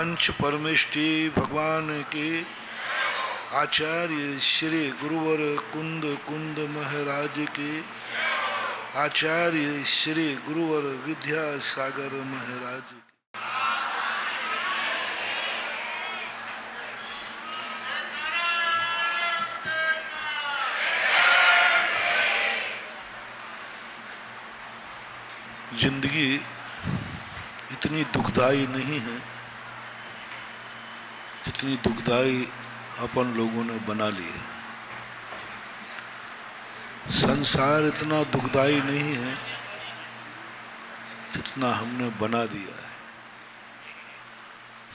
पंच परमेष्टि भगवान के आचार्य श्री गुरुवर कुंद कुंद महाराज के आचार्य श्री गुरुवर विद्यासागर महाराज के जिंदगी इतनी दुखदाई नहीं है जितनी दुखदाई अपन लोगों ने बना ली है। संसार इतना दुखदाई नहीं है जितना हमने बना दिया है।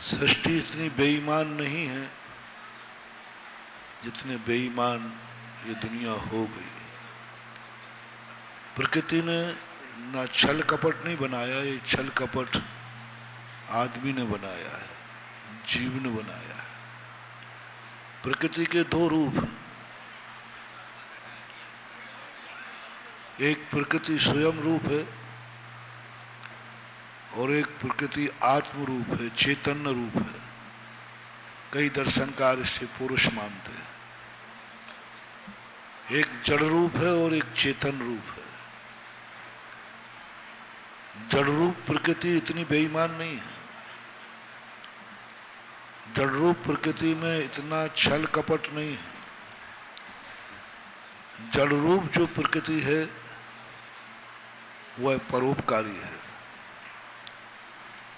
सृष्टि इतनी बेईमान नहीं है जितने बेईमान ये दुनिया हो गई। प्रकृति ने ना छल कपट नहीं बनाया, ये छल कपट आदमी ने बनाया है, जीव ने बनाया है। प्रकृति के दो रूप हैं, एक प्रकृति स्वयं रूप है और एक प्रकृति आत्म रूप है, चैतन्य रूप है। कई दर्शनकार इसे पुरुष मानते हैं। एक जड़ रूप है और एक चेतन रूप है। जड़ रूप प्रकृति इतनी बेईमान नहीं है। जड़ रूप प्रकृति में इतना छल कपट नहीं है। जड़ रूप जो प्रकृति है वह परोपकारी है।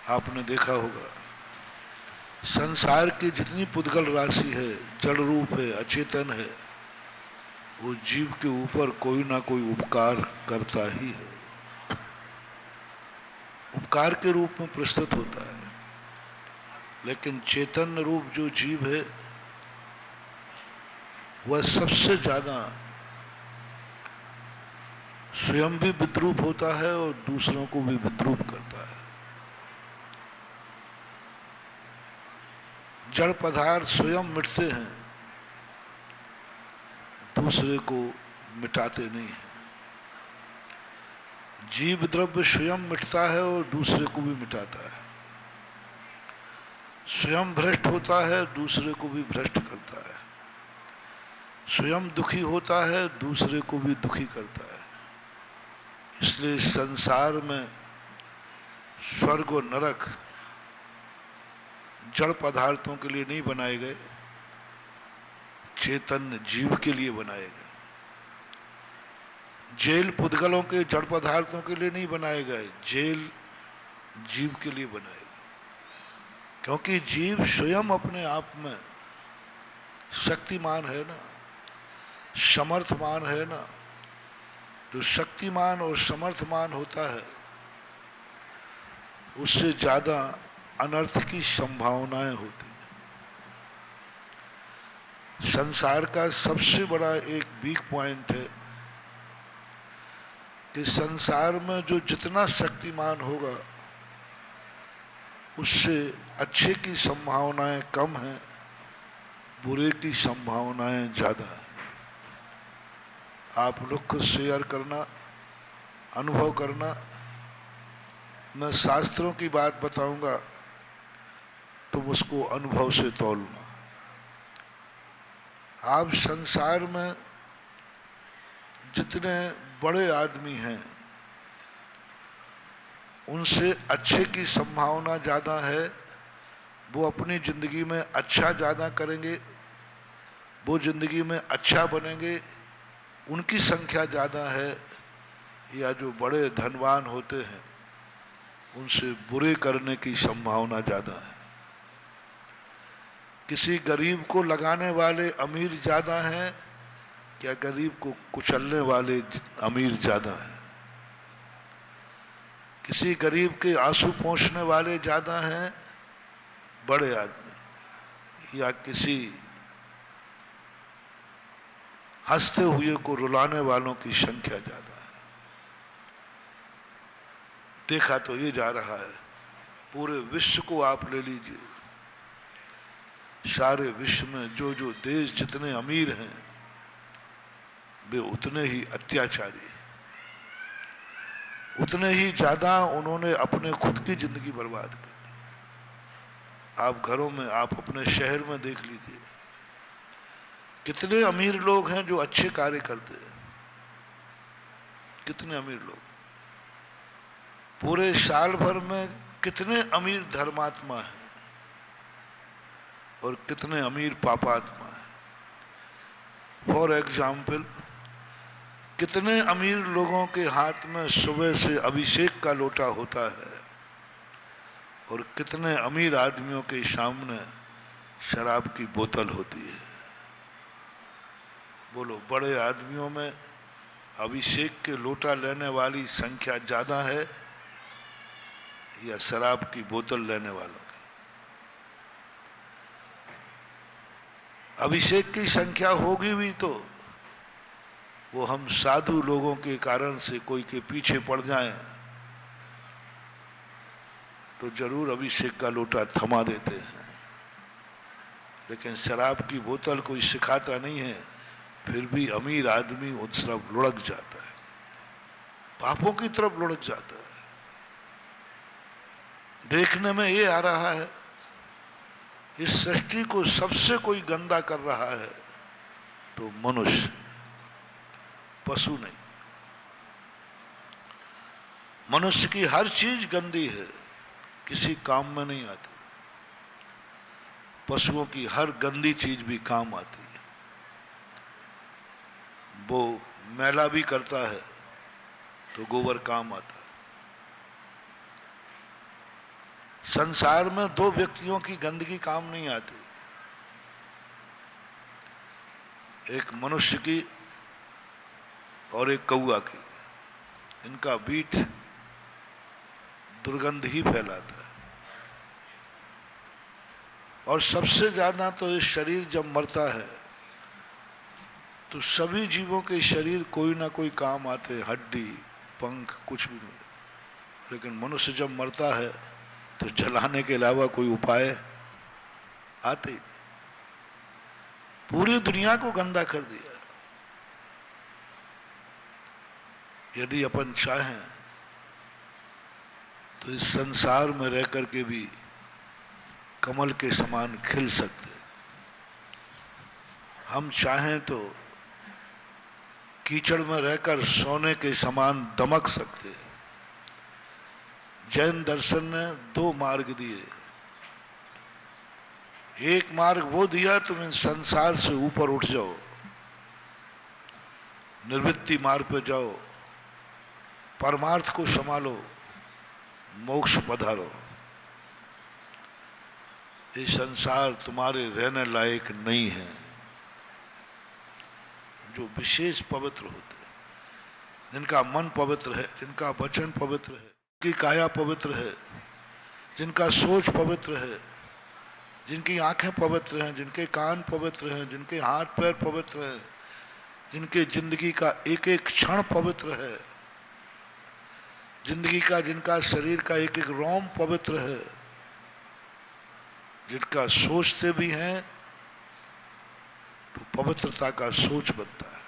आपने देखा होगा संसार की जितनी पुद्गल राशि है, जड़ रूप है, अचेतन है, वो जीव के ऊपर कोई ना कोई उपकार करता ही है। उपकार के रूप में प्रस्तुत होता है। लेकिन चैतन्य रूप जो जीव है वह सबसे ज्यादा स्वयं भी विद्रूप होता है और दूसरों को भी विद्रूप करता है। जड़ पदार्थ स्वयं मिटते हैं, दूसरे को मिटाते नहीं हैं। जीव द्रव्य स्वयं मिटता है और दूसरे को भी मिटाता है। स्वयं भ्रष्ट होता है, दूसरे को भी भ्रष्ट करता है। स्वयं दुखी होता है, दूसरे को भी दुखी करता है। इसलिए संसार में स्वर्ग और नरक जड़ पदार्थों के लिए नहीं बनाए गए, चेतन जीव के लिए बनाए गए। जेल पुद्गलों के जड़ पदार्थों के लिए नहीं बनाए गए, जेल जीव के लिए बनाए गए। क्योंकि जीव स्वयं अपने आप में शक्तिमान है ना, समर्थमान है ना। जो शक्तिमान और समर्थमान होता है उससे ज्यादा अनर्थ की संभावनाएं होती हैं। संसार का सबसे बड़ा एक वीक पॉइंट है कि संसार में जो जितना शक्तिमान होगा उससे अच्छे की संभावनाएं कम हैं, बुरे की संभावनाएं ज़्यादा हैं। आप लोग को शेयर करना, अनुभव करना। मैं शास्त्रों की बात बताऊंगा, तुम उसको अनुभव से तौलना। आप संसार में जितने बड़े आदमी हैं उनसे अच्छे की संभावना ज़्यादा है। वो अपनी ज़िंदगी में अच्छा ज़्यादा करेंगे, वो ज़िंदगी में अच्छा बनेंगे, उनकी संख्या ज़्यादा है। या जो बड़े धनवान होते हैं उनसे बुरे करने की संभावना ज़्यादा है। किसी गरीब को लगाने वाले अमीर ज़्यादा हैं क्या गरीब को कुचलने वाले अमीर ज़्यादा हैं? किसी गरीब के आंसू पोंछने वाले ज़्यादा हैं बड़े आदमी, या किसी हंसते हुए को रुलाने वालों की संख्या ज़्यादा है। देखा तो ये जा रहा है। पूरे विश्व को आप ले लीजिए, सारे विश्व में जो जो देश जितने अमीर हैं वे उतने ही अत्याचारी हैं, उतने ही ज्यादा उन्होंने अपने खुद की जिंदगी बर्बाद कर दी। आप घरों में, आप अपने शहर में देख लीजिए, कितने अमीर लोग हैं जो अच्छे कार्य करते हैं। कितने अमीर लोग, पूरे साल भर में कितने अमीर धर्मात्मा हैं और कितने अमीर पापात्मा हैं। फॉर एग्जाम्पल, कितने अमीर लोगों के हाथ में सुबह से अभिषेक का लोटा होता है और कितने अमीर आदमियों के सामने शराब की बोतल होती है। बोलो, बड़े आदमियों में अभिषेक के लोटा लेने वाली संख्या ज्यादा है या शराब की बोतल लेने वालों की? अभिषेक की संख्या होगी भी तो वो हम साधु लोगों के कारण से कोई के पीछे पड़ जाएं तो जरूर अभिषेक का लोटा थमा देते हैं, लेकिन शराब की बोतल कोई सिखाता नहीं है, फिर भी अमीर आदमी उस तरफ लुढ़क जाता है, पापों की तरफ लुढ़क जाता है। देखने में ये आ रहा है इस सृष्टि को सबसे कोई गंदा कर रहा है तो मनुष्य, पशु नहीं। मनुष्य की हर चीज गंदी है, किसी काम में नहीं आती। पशुओं की हर गंदी चीज भी काम आती है। वो मैला भी करता है तो गोबर काम आता है। संसार में दो व्यक्तियों की गंदगी काम नहीं आती, एक मनुष्य की और एक कौआ की। इनका बीट दुर्गंध ही फैलाता है। और सबसे ज्यादा तो ये शरीर जब मरता है तो सभी जीवों के शरीर कोई ना कोई काम आते हैं, हड्डी, पंख, कुछ भी नहीं। लेकिन मनुष्य जब मरता है तो जलाने के अलावा कोई उपाय आते ही नहीं। पूरी दुनिया को गंदा कर दिया। यदि अपन चाहें तो इस संसार में रह करके भी कमल के समान खिल सकते। हम चाहें तो कीचड़ में रहकर सोने के समान दमक सकते हैं। जैन दर्शन ने दो मार्ग दिए। एक मार्ग वो दिया, तुम इन संसार से ऊपर उठ जाओ, निर्वृत्ति मार्ग पे जाओ, परमार्थ को संभालो, मोक्ष पधारो। ये संसार तुम्हारे रहने लायक नहीं है। जो विशेष पवित्र होते हैं, जिनका मन पवित्र है, जिनका वचन पवित्र है, जिनकी काया पवित्र है, जिनका सोच पवित्र है, जिनकी आंखें पवित्र हैं, जिनके कान पवित्र हैं, जिनके हाथ पैर पवित्र हैं, जिनके जिंदगी का एक एक क्षण पवित्र है, जिंदगी का, जिनका शरीर का एक एक रोम पवित्र है, जिनका सोचते भी हैं तो पवित्रता का सोच बनता है,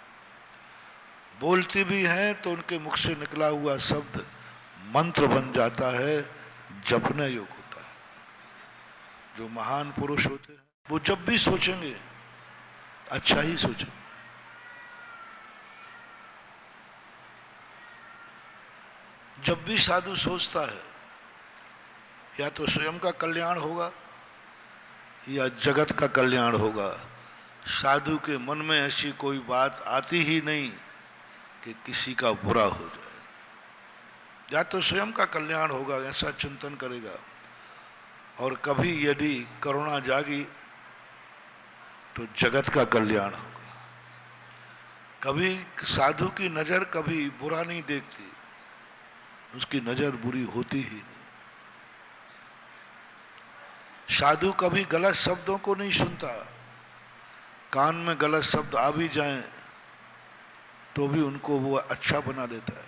बोलते भी हैं तो उनके मुख से निकला हुआ शब्द मंत्र बन जाता है, जपने योग्य होता है। जो महान पुरुष होते हैं वो जब भी सोचेंगे अच्छा ही सोचेंगे। जब भी साधु सोचता है या तो स्वयं का कल्याण होगा या जगत का कल्याण होगा। साधु के मन में ऐसी कोई बात आती ही नहीं कि किसी का बुरा हो जाए। या तो स्वयं का कल्याण होगा, ऐसा चिंतन करेगा। और कभी यदि करुणा जागी तो जगत का कल्याण होगा। कभी साधु की नजर कभी बुरा नहीं देखती, उसकी नजर बुरी होती ही नहीं। साधु कभी गलत शब्दों को नहीं सुनता। कान में गलत शब्द आ भी जाएं तो भी उनको वो अच्छा बना देता है।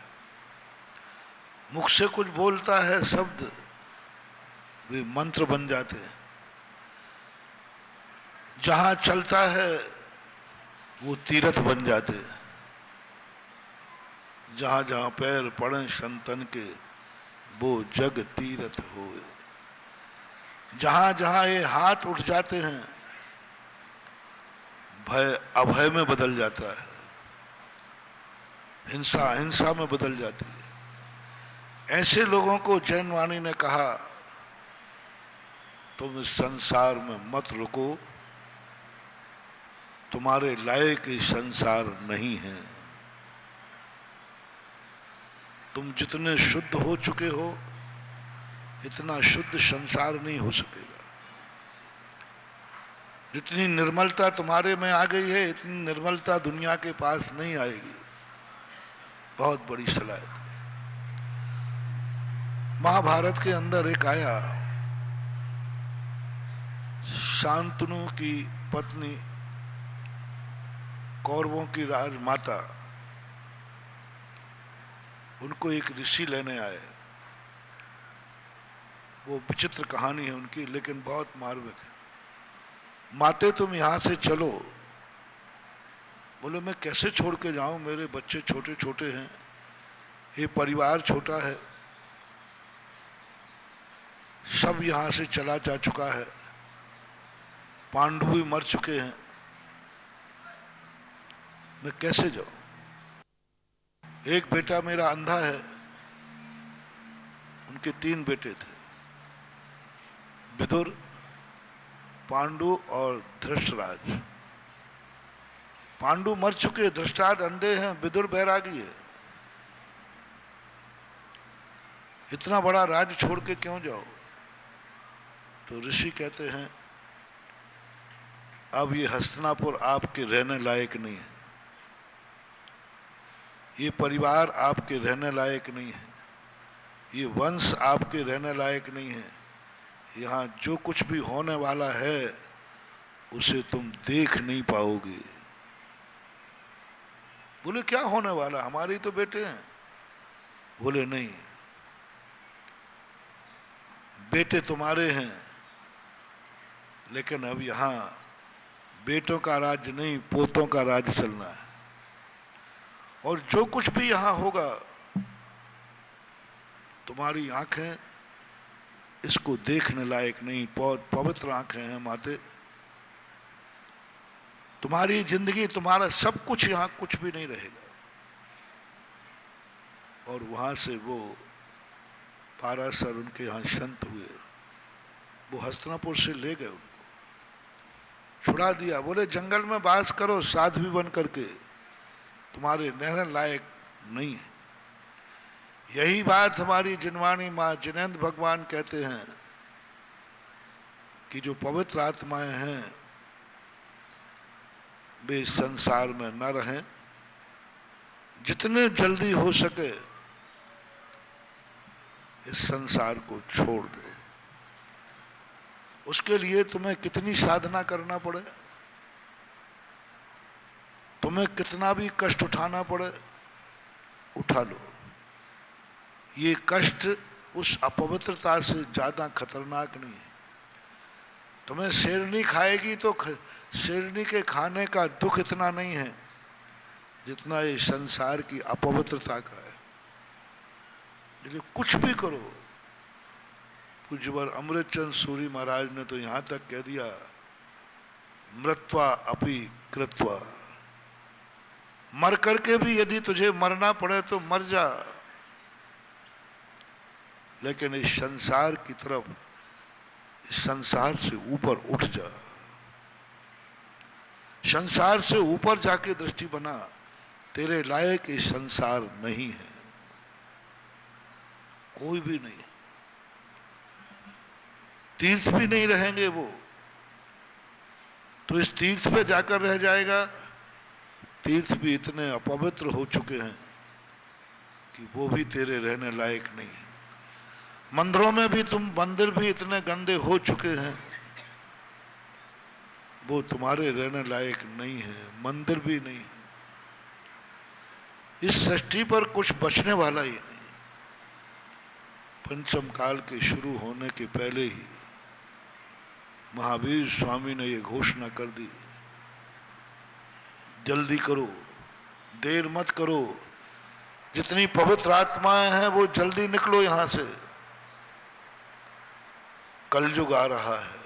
मुख से कुछ बोलता है शब्द, वे मंत्र बन जाते हैं। जहां चलता है वो तीर्थ बन जाते हैं। जहां जहां पैर पड़े संतन के, वो जग तीर्थ होए। जहां जहां ये हाथ उठ जाते हैं, भय अभय में बदल जाता है, हिंसा हिंसा में बदल जाती है। ऐसे लोगों को जैन वाणी ने कहा, तुम इस संसार में मत रुको, तुम्हारे लायक ये संसार नहीं है। तुम जितने शुद्ध हो चुके हो, इतना शुद्ध संसार नहीं हो सकेगा। जितनी निर्मलता तुम्हारे में आ गई है, इतनी निर्मलता दुनिया के पास नहीं आएगी। बहुत बड़ी सलाह। महाभारत के अंदर एक आया, शांतनु की पत्नी, कौरवों की राजमाता, उनको एक ऋषि लेने आए। वो विचित्र कहानी है उनकी, लेकिन बहुत मार्मिक है। माते तुम यहां से चलो। बोले मैं कैसे छोड़ के जाऊं, मेरे बच्चे छोटे छोटे हैं, ये परिवार छोटा है, सब यहां से चला जा चुका है, पांडु भी मर चुके हैं, मैं कैसे जाऊं। एक बेटा मेरा अंधा है, उनके 3 बेटे थे, विदुर, पांडु और धृष्टराज। पांडु मर चुके, धृष्टराज अंधे हैं, विदुर बैरागी है। इतना बड़ा राज्य छोड़ के क्यों जाओ। तो ऋषि कहते हैं, अब ये हस्तिनापुर आपके रहने लायक नहीं है, ये परिवार आपके रहने लायक नहीं है, ये वंश आपके रहने लायक नहीं है। यहाँ जो कुछ भी होने वाला है उसे तुम देख नहीं पाओगे। बोले क्या होने वाला, हमारे ही तो बेटे हैं। बोले नहीं, बेटे तुम्हारे हैं, लेकिन अब यहाँ बेटों का राज्य नहीं, पोतों का राज्य चलना है। और जो कुछ भी यहाँ होगा, तुम्हारी आंखें इसको देखने लायक नहीं। बहुत पवित्र आंखें हैं माते, तुम्हारी जिंदगी, तुम्हारा सब कुछ यहाँ कुछ भी नहीं रहेगा। और वहां से वो पाराशर उनके यहाँ संत हुए, वो हस्तिनापुर से ले गए, उनको छुड़ा दिया। बोले जंगल में वास करो साध्वी बन करके, तुम्हारे रहने लायक नहीं है। यही बात हमारी जिनवाणी माँ जिनेंद्र भगवान कहते हैं कि जो पवित्र आत्माएं हैं वे इस संसार में न रहें, जितने जल्दी हो सके इस संसार को छोड़ दो। उसके लिए तुम्हें कितनी साधना करना पड़े, तुम्हें कितना भी कष्ट उठाना पड़े, उठा लो। ये कष्ट उस अपवित्रता से ज्यादा खतरनाक नहीं है। तुम्हें शेरनी खाएगी तो शेरनी के खाने का दुख इतना नहीं है जितना ये संसार की अपवित्रता का है। इसलिए कुछ भी करो। पूज्यवर अमृतचंद सूरी महाराज ने तो यहाँ तक कह दिया, मृत्वा अपि कृत्वा, मर करके भी यदि तुझे मरना पड़े तो मर जा, लेकिन इस संसार की तरफ, इस संसार से ऊपर उठ जा। संसार से ऊपर जाके दृष्टि बना, तेरे लायक ये संसार नहीं है, कोई भी नहीं। तीर्थ भी नहीं रहेंगे वो, तो इस तीर्थ पे जाकर रह जाएगा। तीर्थ भी इतने अपवित्र हो चुके हैं कि वो भी तेरे रहने लायक नहीं है। मंदिरों में भी मंदिर भी इतने गंदे हो चुके हैं, वो तुम्हारे रहने लायक नहीं है, मंदिर भी नहीं है। इस सृष्टि पर कुछ बचने वाला ही नहीं। पंचम काल के शुरू होने के पहले ही महावीर स्वामी ने ये घोषणा कर दी, जल्दी करो, देर मत करो। जितनी पवित्र आत्माएं हैं वो जल्दी निकलो यहां से। कलयुग आ रहा है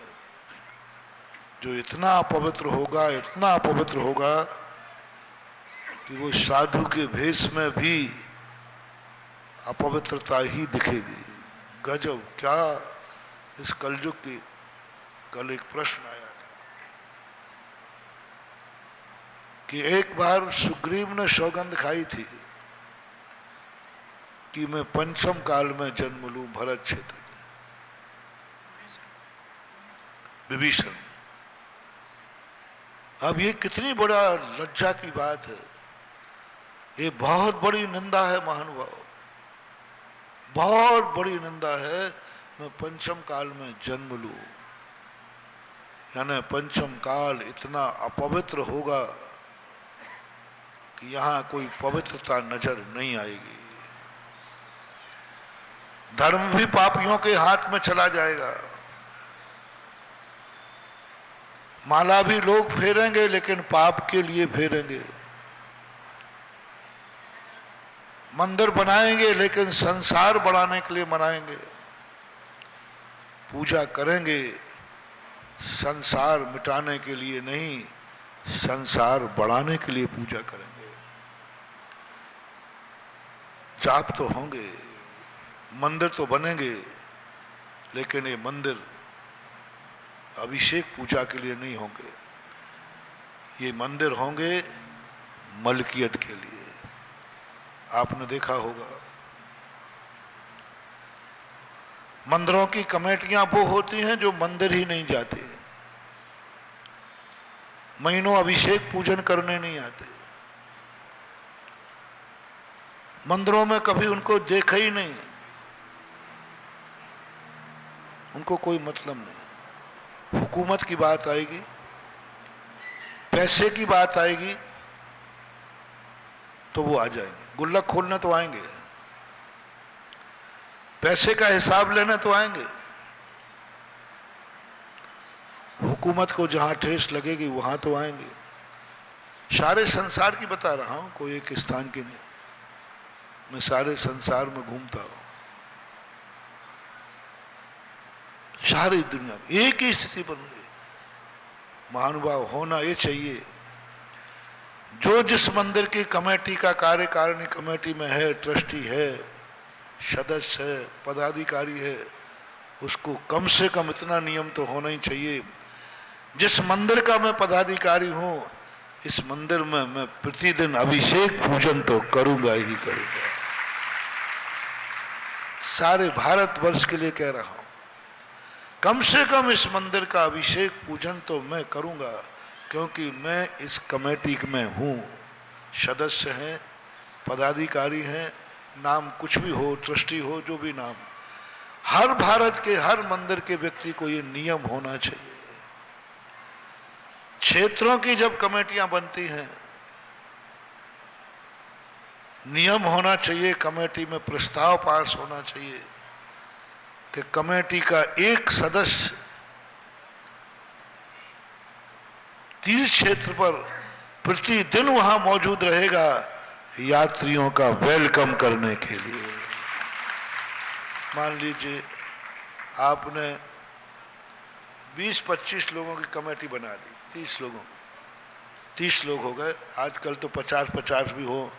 जो इतना अपवित्र होगा, इतना अपवित्र होगा कि वो साधु के भेष में भी अपवित्रता ही दिखेगी। गजब, क्या इस कलयुग की। कल एक प्रश्न आया था कि एक बार सुग्रीव ने सौगंध खाई थी कि मैं पंचम काल में जन्म लूं भरत क्षेत्र के, विभीषण। अब ये कितनी बड़ा लज्जा की बात है, ये बहुत बड़ी निंदा है महानुभाव, बहुत बड़ी निंदा है। मैं पंचम काल में जन्म लूं, यानी पंचम काल इतना अपवित्र होगा कि यहां कोई पवित्रता नजर नहीं आएगी। धर्म भी पापियों के हाथ में चला जाएगा। माला भी लोग फेरेंगे लेकिन पाप के लिए फेरेंगे। मंदिर बनाएंगे लेकिन संसार बढ़ाने के लिए बनाएंगे। पूजा करेंगे संसार मिटाने के लिए नहीं, संसार बढ़ाने के लिए पूजा करेंगे। जाप तो होंगे, मंदिर तो बनेंगे, लेकिन ये मंदिर अभिषेक पूजा के लिए नहीं होंगे। ये मंदिर होंगे मलकियत के लिए। आपने देखा होगा मंदिरों की कमेटियां वो होती हैं जो मंदिर ही नहीं जाते, महीनों अभिषेक पूजन करने नहीं आते, मंदिरों में कभी उनको देखा ही नहीं, उनको कोई मतलब नहीं। हुकूमत की बात आएगी, पैसे की बात आएगी तो वो आ जाएंगे। गुल्लक खोलने तो आएंगे, पैसे का हिसाब लेने तो आएंगे। हुकूमत को जहां ठेस लगेगी वहां तो आएंगे। सारे संसार की बता रहा हूं, कोई एक स्थान की नहीं, मैं सारे संसार में घूमता हूं। सारी दुनिया एक ही स्थिति बन रही। महानुभाव होना ये चाहिए, जो जिस मंदिर की कमेटी का कार्यकारिणी कमेटी में है, ट्रस्टी है, सदस्य है, पदाधिकारी है, उसको कम से कम इतना नियम तो होना ही चाहिए, जिस मंदिर का मैं पदाधिकारी हूं, इस मंदिर में मैं प्रतिदिन अभिषेक पूजन तो करूंगा ही करूंगा। सारे भारतवर्ष के लिए कह रहा हूं, कम से कम इस मंदिर का अभिषेक पूजन तो मैं करूंगा, क्योंकि मैं इस कमेटी में हूं। सदस्य हैं, पदाधिकारी हैं, नाम कुछ भी हो, ट्रस्टी हो, जो भी नाम, हर भारत के हर मंदिर के व्यक्ति को ये नियम होना चाहिए। क्षेत्रों की जब कमेटियां बनती हैं, नियम होना चाहिए, कमेटी में प्रस्ताव पास होना चाहिए कि कमेटी का एक सदस्य तीर्थ क्षेत्र पर प्रतिदिन वहां मौजूद रहेगा यात्रियों का वेलकम करने के लिए। मान लीजिए आपने 20-25 लोगों की कमेटी बना दी, 30 लोगों की, 30 लोग हो गए, आजकल तो 50-50 भी हो,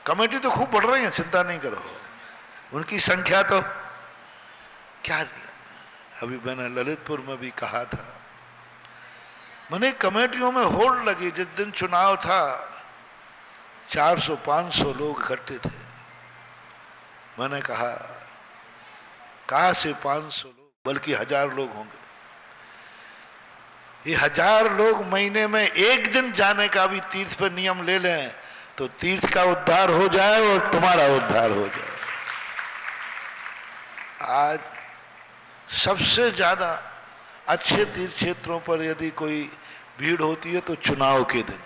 कमेटी तो खूब बढ़ रही है, चिंता नहीं करो, उनकी संख्या तो क्या नहीं। अभी मैंने ललितपुर में भी कहा था, मैंने कमेटियों में होड़ लगी, जिस दिन चुनाव था 400-500 लोग इकट्ठे थे। मैंने कहा से 500 लोग, बल्कि 1000 लोग होंगे। ये 1000 लोग महीने में एक दिन जाने का भी तीर्थ पर नियम ले लें तो तीर्थ का उद्धार हो जाए और तुम्हारा उद्धार हो जाए। आज सबसे ज्यादा अच्छे तीर्थ क्षेत्रों पर यदि कोई भीड़ होती है तो चुनाव के दिन,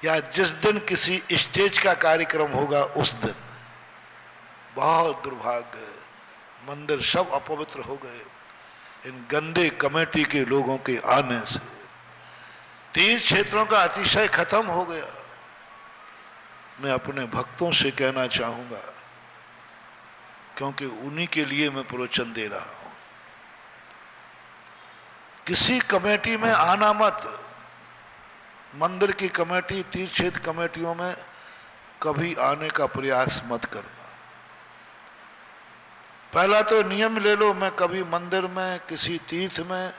या जिस दिन किसी स्टेज का कार्यक्रम होगा उस दिन। बहुत दुर्भाग्य है, मंदिर सब अपवित्र हो गए इन गंदे कमेटी के लोगों के आने से। तीर्थ क्षेत्रों का अतिशय खत्म हो गया। मैं अपने भक्तों से कहना चाहूंगा, क्योंकि उन्हीं के लिए मैं प्रवचन दे रहा हूं, किसी कमेटी में आना मत। मंदिर की कमेटी, तीर्थ क्षेत्र कमेटियों में कभी आने का प्रयास मत करना। पहला तो नियम ले लो, मैं कभी मंदिर में, किसी तीर्थ में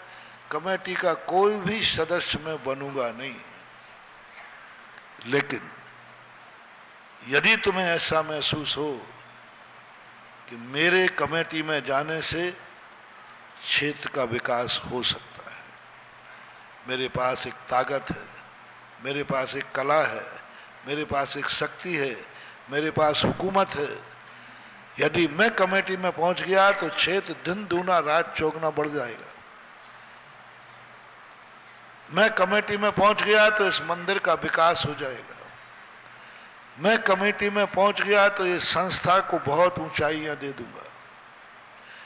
कमेटी का कोई भी सदस्य मैं बनूंगा नहीं। लेकिन यदि तुम्हें ऐसा महसूस हो कि मेरे कमेटी में जाने से क्षेत्र का विकास हो सकता है, मेरे पास एक ताकत है, मेरे पास एक कला है, मेरे पास एक शक्ति है, मेरे पास हुकूमत है, यदि मैं कमेटी में पहुंच गया तो क्षेत्र दिन दूना रात चौगुना बढ़ जाएगा। मैं कमेटी में पहुंच गया तो इस मंदिर का विकास हो जाएगा। मैं कमेटी में पहुंच गया तो ये संस्था को बहुत ऊंचाइयां दे दूंगा।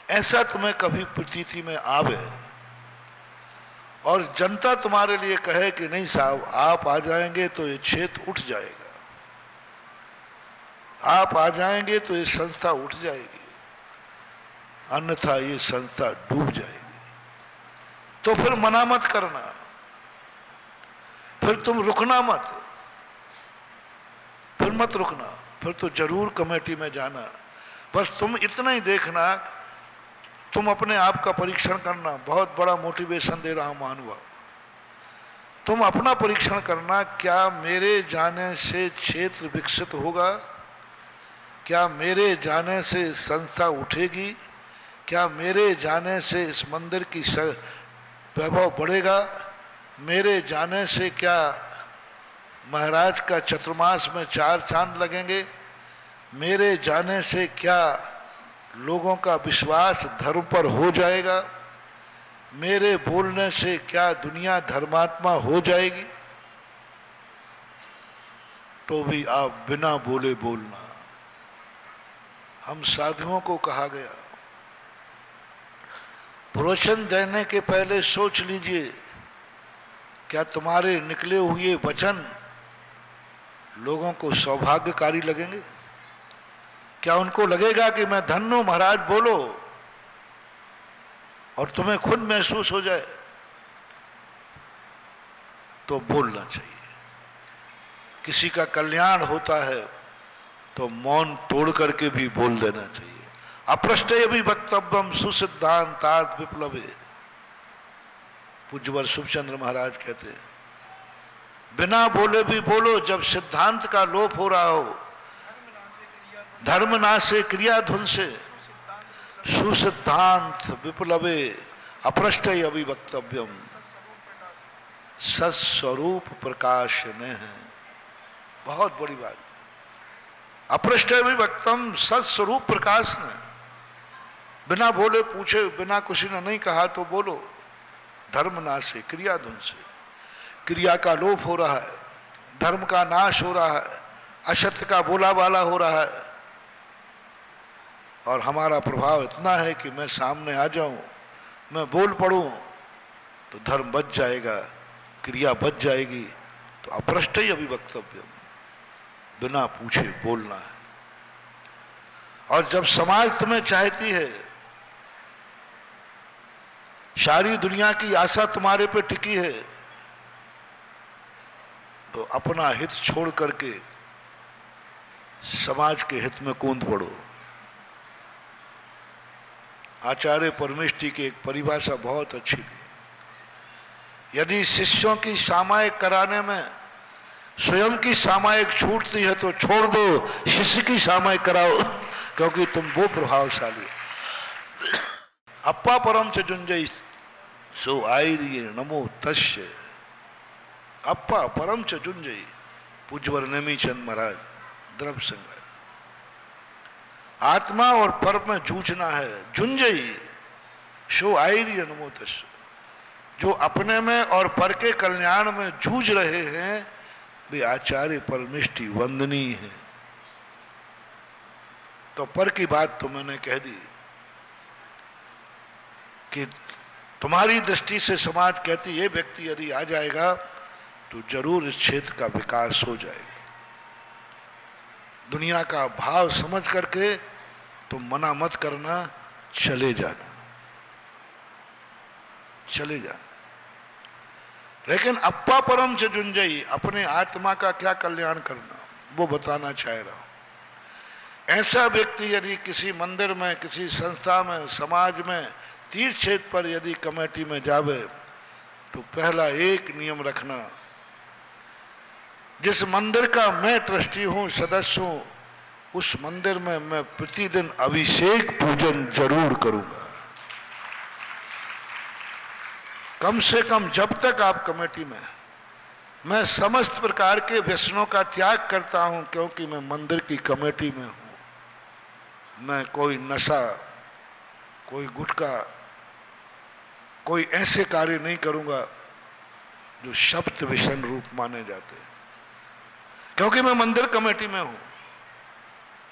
ऐसा तुम्हें कभी प्रतीति में आवे और जनता तुम्हारे लिए कहे कि नहीं साहब, आप आ जाएंगे तो ये क्षेत्र उठ जाएगा, आप आ जाएंगे तो ये संस्था उठ जाएगी, अन्यथा ये संस्था डूब जाएगी। तो फिर मना मत करना, फिर तुम रुकना मत, फिर मत रुकना, फिर तो जरूर कमेटी में जाना। बस तुम इतना ही देखना, तुम अपने आप का परीक्षण करना। बहुत बड़ा मोटिवेशन दे रहा हूं महानुभाव। तुम अपना परीक्षण करना, क्या मेरे जाने से क्षेत्र विकसित होगा? क्या मेरे जाने से संस्था उठेगी? क्या मेरे जाने से इस मंदिर की वैभव बढ़ेगा? मेरे जाने से क्या महाराज का चतुर्मास में 4 चांद लगेंगे? मेरे जाने से क्या लोगों का विश्वास धर्म पर हो जाएगा? मेरे बोलने से क्या दुनिया धर्मात्मा हो जाएगी? तो भी आप बिना बोले बोलना। हम साधुओं को कहा गया, प्रवचन देने के पहले सोच लीजिए, क्या तुम्हारे निकले हुए वचन लोगों को सौभाग्यकारी लगेंगे? क्या उनको लगेगा कि मैं धन्य हूं महाराज, बोलो, और तुम्हें खुद महसूस हो जाए तो बोलना चाहिए। किसी का कल्याण होता है तो मौन तोड़ करके भी बोल देना चाहिए। अप्रष्टय भी वक्तव्यम सुसिद्धांतार्थ विप्लवे, पूज्यवर शुभचंद्र महाराज कहते हैं, बिना बोले भी बोलो। जब सिद्धांत का लोप हो रहा हो, धर्म नासे क्रिया धुन से, सुसिद्धांत विप्लवे अप्रष्टय अभिवक्तव्यम सत्स्वरूप प्रकाशन है। बहुत बड़ी बात। अप्रष्टय अभिवक्तम सत्स्वरूप प्रकाश ने, बिना बोले पूछे, बिना किसी ने नहीं कहा तो बोलो। धर्म नासे क्रिया धुन से, क्रिया का लोप हो रहा है, धर्म का नाश हो रहा है, असत्य का बोला वाला हो रहा है, और हमारा प्रभाव इतना है कि मैं सामने आ जाऊं, मैं बोल पड़ूं तो धर्म बच जाएगा, क्रिया बच जाएगी। तो अप्रष्टय अभिवक्तव्यम, बिना पूछे बोलना है। और जब समाज तुम्हें चाहती है, सारी दुनिया की आशा तुम्हारे पे टिकी है, तो अपना हित छोड़ करके समाज के हित में कूद पड़ो। आचार्य परमेष्ठी की एक परिभाषा बहुत अच्छी थी, यदि शिष्यों की सामायिक कराने में स्वयं की सामायिक छूटती है तो छोड़ दो, शिष्य की सामायिक कराओ, क्योंकि तुम वो प्रभावशाली। अप्पा परम च जुंजय सो आयरिये नमो तस्य, अप्पा परम च जुंजय, पूज्यवर नेमीचंद महाराज द्रव्य संग्रह। आत्मा और पर में जूझना है, जुंजई शो आयरिय नमो तस्य, जो अपने में और पर के कल्याण में जूझ रहे हैं वे आचार्य परमेष्ठी वंदनीय है। तो पर की बात तो मैंने कह दी कि तुम्हारी दृष्टि से समाज कहती ये व्यक्ति यदि आ जाएगा तो जरूर इस क्षेत्र का विकास हो जाएगा। दुनिया का भाव समझ करके तुम मना मत करना, चले जाना, चले जाना। लेकिन अप्पा परम च जुंजई, अपने आत्मा का क्या कल्याण करना, वो बताना चाह रहा हूं। ऐसा व्यक्ति यदि किसी मंदिर में, किसी संस्था में, समाज में, तीर्थ क्षेत्र पर यदि कमेटी में जावे, तो पहला एक नियम रखना, जिस मंदिर का मैं ट्रस्टी हूं, सदस्य हूं, उस मंदिर में मैं प्रतिदिन अभिषेक पूजन जरूर करूंगा। कम से कम जब तक आप कमेटी में, मैं समस्त प्रकार के व्यसनों का त्याग करता हूं, क्योंकि मैं मंदिर की कमेटी में हूं। मैं कोई नशा, कोई गुटखा, कोई ऐसे कार्य नहीं करूंगा जो शब्द विषण रूप माने जाते हैं, क्योंकि मैं मंदिर कमेटी में हूं।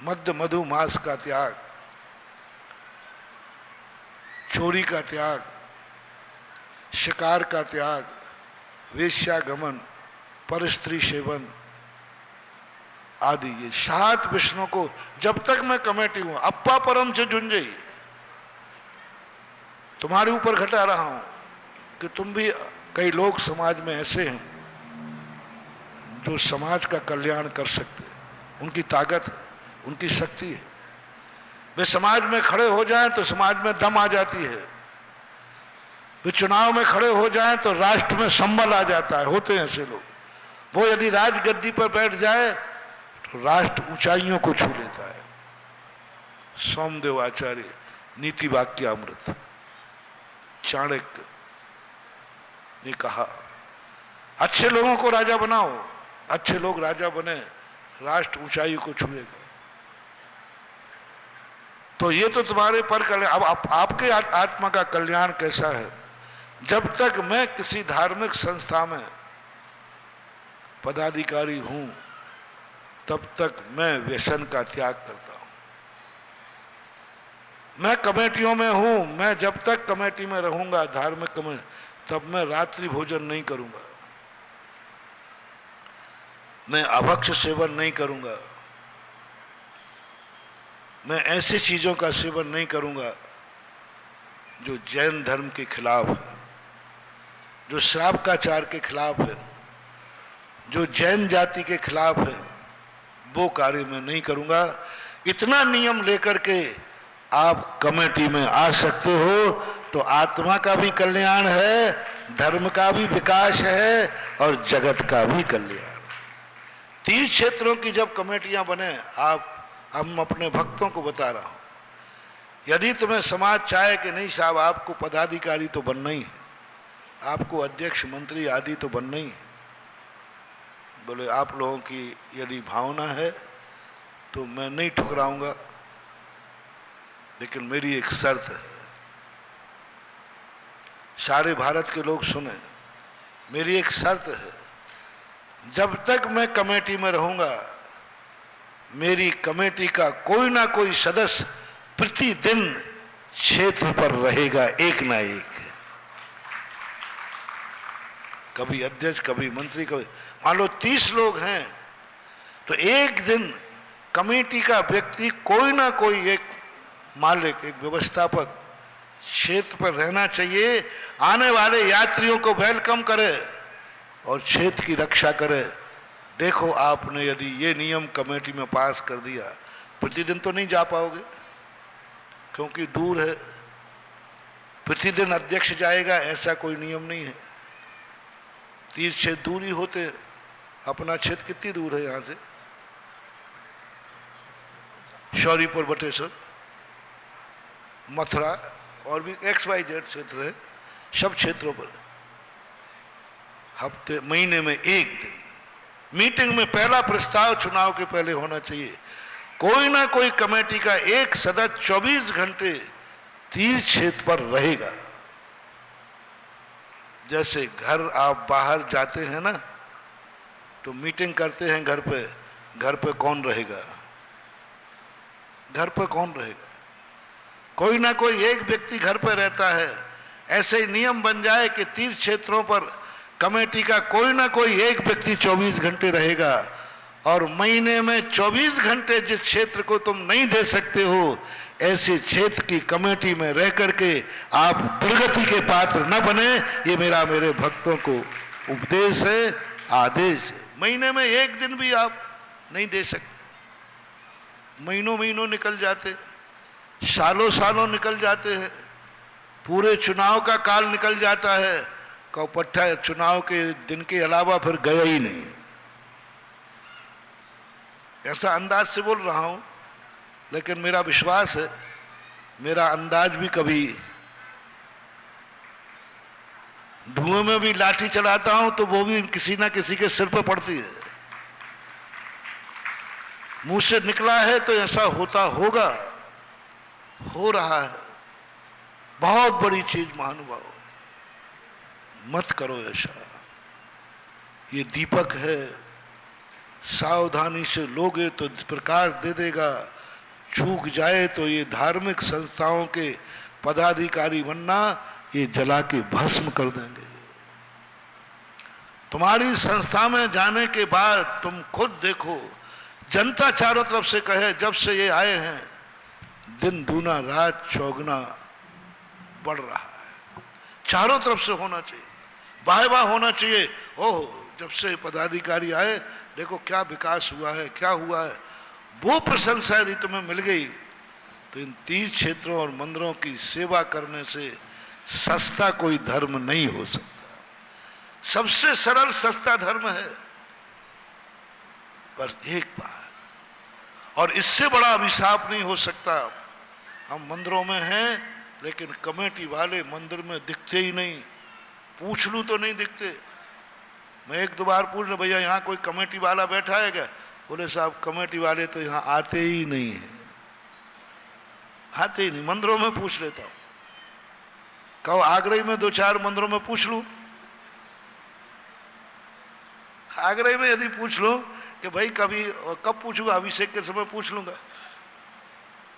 मद्य मधु मांस का त्याग, चोरी का त्याग, शिकार का त्याग, वेश्यागमन, परस्त्री सेवन आदि, ये 7 विष्णु को जब तक मैं कमेटी हूं, अप्पा परम से जुंजई, तुम्हारे ऊपर घटा रहा हूं कि तुम भी, कई लोग समाज में ऐसे हैं जो समाज का कल्याण कर सकते हैं, उनकी ताकत है, उनकी शक्ति है। वे समाज में खड़े हो जाएं तो समाज में दम आ जाती है, वे चुनाव में खड़े हो जाएं तो राष्ट्र में संबल आ जाता है। होते हैं ऐसे लोग। वो यदि राजगद्दी पर बैठ जाए तो राष्ट्र ऊंचाइयों को छू लेता है। सोमदेव आचार्य, नीति वाक्य अमृत, चाणक्य ने कहा, अच्छे लोगों को राजा बनाओ, अच्छे लोग राजा बने, राष्ट्र ऊंचाई को छुएगा। तो ये तो तुम्हारे पर कल्याण। अब आपके आत्मा का कल्याण कैसा है? जब तक मैं किसी धार्मिक संस्था में पदाधिकारी हूं, तब तक मैं व्यसन का त्याग करता हूं। मैं कमेटियों में हूं, मैं जब तक कमेटी में रहूंगा, धार्मिक कमेटी, तब मैं रात्रि भोजन नहीं करूंगा, मैं अभक्ष सेवन नहीं करूंगा, मैं ऐसी चीजों का सेवन नहीं करूंगा जो जैन धर्म के खिलाफ है, जो श्रावकाचार के खिलाफ है, जो जैन जाति के खिलाफ है, वो कार्य मैं नहीं करूंगा। इतना नियम लेकर के आप कमेटी में आ सकते हो तो आत्मा का भी कल्याण है, धर्म का भी विकास है और जगत का भी कल्याण। 30 क्षेत्रों की जब कमेटियां बने, हम अपने भक्तों को बता रहा हूं, यदि तुम्हें समाज चाहे कि नहीं साहब आपको पदाधिकारी तो बनना ही है, आपको अध्यक्ष मंत्री आदि तो बनना ही है, बोले आप लोगों की यदि भावना है तो मैं नहीं ठुकराऊंगा, लेकिन मेरी एक शर्त है। सारे भारत के लोग सुने, मेरी एक शर्त है, जब तक मैं कमेटी में रहूंगा, मेरी कमेटी का कोई ना कोई सदस्य प्रतिदिन क्षेत्र पर रहेगा, एक ना एक, कभी अध्यक्ष, कभी मंत्री, कभी, मान लो 30 लोग हैं तो एक दिन कमेटी का व्यक्ति कोई ना कोई एक मालिक, एक व्यवस्थापक क्षेत्र पर रहना चाहिए, आने वाले यात्रियों को वेलकम करे और क्षेत्र की रक्षा करे। देखो आपने यदि ये नियम कमेटी में पास कर दिया, प्रतिदिन तो नहीं जा पाओगे क्योंकि दूर है, प्रतिदिन अध्यक्ष जाएगा ऐसा कोई नियम नहीं है। 30 क्षेत्र दूर ही होते। अपना क्षेत्र कितनी दूर है यहाँ से? शौरीपुर, बटेश्वर, मथुरा और भी XYZ क्षेत्र है। सब क्षेत्रों पर हफ्ते, महीने में एक दिन मीटिंग में पहला प्रस्ताव चुनाव के पहले होना चाहिए। कोई ना कोई कमेटी का एक सदस्य 24 घंटे 30 क्षेत्र पर रहेगा। जैसे घर आप बाहर जाते हैं ना तो मीटिंग करते हैं घर पे कौन रहेगा? घर पे कौन रहेगा? कोई ना कोई एक व्यक्ति घर पे रहता है। ऐसे ही नियम बन जाए कि 30 क्षेत्रों पर कमेटी का कोई ना कोई एक व्यक्ति 24 घंटे रहेगा और महीने में 24 घंटे जिस क्षेत्र को तुम नहीं दे सकते हो, ऐसे क्षेत्र की कमेटी में रह करके आप दुर्गति के पात्र न बने। ये मेरे भक्तों को उपदेश है, आदेश है। महीने में एक दिन भी आप नहीं दे सकते, महीनों महीनों निकल जाते, सालों सालों निकल जाते हैं, पूरे चुनाव का काल निकल जाता है, कौपट्टा चुनाव के दिन के अलावा फिर गया ही नहीं। ऐसा अंदाज से बोल रहा हूं, लेकिन मेरा विश्वास है, मेरा अंदाज भी कभी धुएं में भी लाठी चलाता हूं तो वो भी किसी ना किसी के सिर पर पड़ती है। मुंह से निकला है तो ऐसा होता होगा, हो रहा है। बहुत बड़ी चीज महानुभाव, मत करो ऐसा। ये दीपक है, सावधानी से लोगे तो प्रकाश दे देगा, चूक जाए तो ये धार्मिक संस्थाओं के पदाधिकारी बनना, ये जला के भस्म कर देंगे। तुम्हारी संस्था में जाने के बाद तुम खुद देखो, जनता चारों तरफ से कहे जब से ये आए हैं दिन दूना रात चौगुना बढ़ रहा है। चारों तरफ से होना चाहिए, वाह वाह होना चाहिए। ओह, जब से पदाधिकारी आए देखो क्या विकास हुआ है, क्या हुआ है। वो प्रशंसा यदि तुम्हें मिल गई तो इन 30 क्षेत्रों और मंदिरों की सेवा करने से सस्ता कोई धर्म नहीं हो सकता। सबसे सरल सस्ता धर्म है। पर एक बार, और इससे बड़ा अभिशाप नहीं हो सकता, हम मंदिरों में हैं लेकिन कमेटी वाले मंदिर में दिखते ही नहीं। पूछ लूं तो नहीं दिखते। मैं एक दो बार पूछ लूं, भैया यहाँ कोई कमेटी वाला बैठा है क्या? बोले साहब कमेटी वाले तो यहाँ आते ही नहीं है, आते ही नहीं। मंदिरों में पूछ लेता हूँ, कहो आगरे में 2-4 मंदिरों में पूछ लूं, आगरे में यदि पूछ लो कि भाई कभी, कब पूछूंगा, अभिषेक के समय पूछ लूंगा,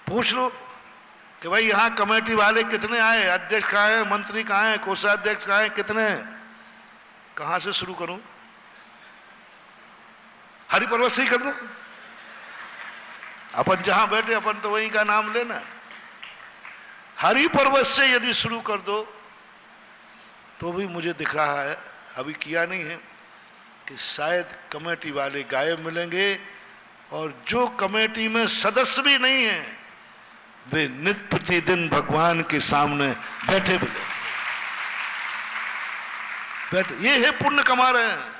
पूछ लो कि भाई यहाँ कमेटी वाले कितने आए, अध्यक्ष कहाँ हैं, मंत्री कहाँ हैं, कोषाध्यक्ष कहाँ हैं, कितने हैं। कहाँ से शुरू करूं? हरिपर्वत से ही कर दो। अपन जहां बैठे अपन तो वहीं का नाम लेना। हरिपर्वत से यदि शुरू कर दो तो भी मुझे दिख रहा है, अभी किया नहीं है, कि शायद कमेटी वाले गायब मिलेंगे, और जो कमेटी में सदस्य भी नहीं है वे नित्य प्रतिदिन भगवान के सामने बैठे मिले, बैठे। ये है पुण्य कमा रहे हैं,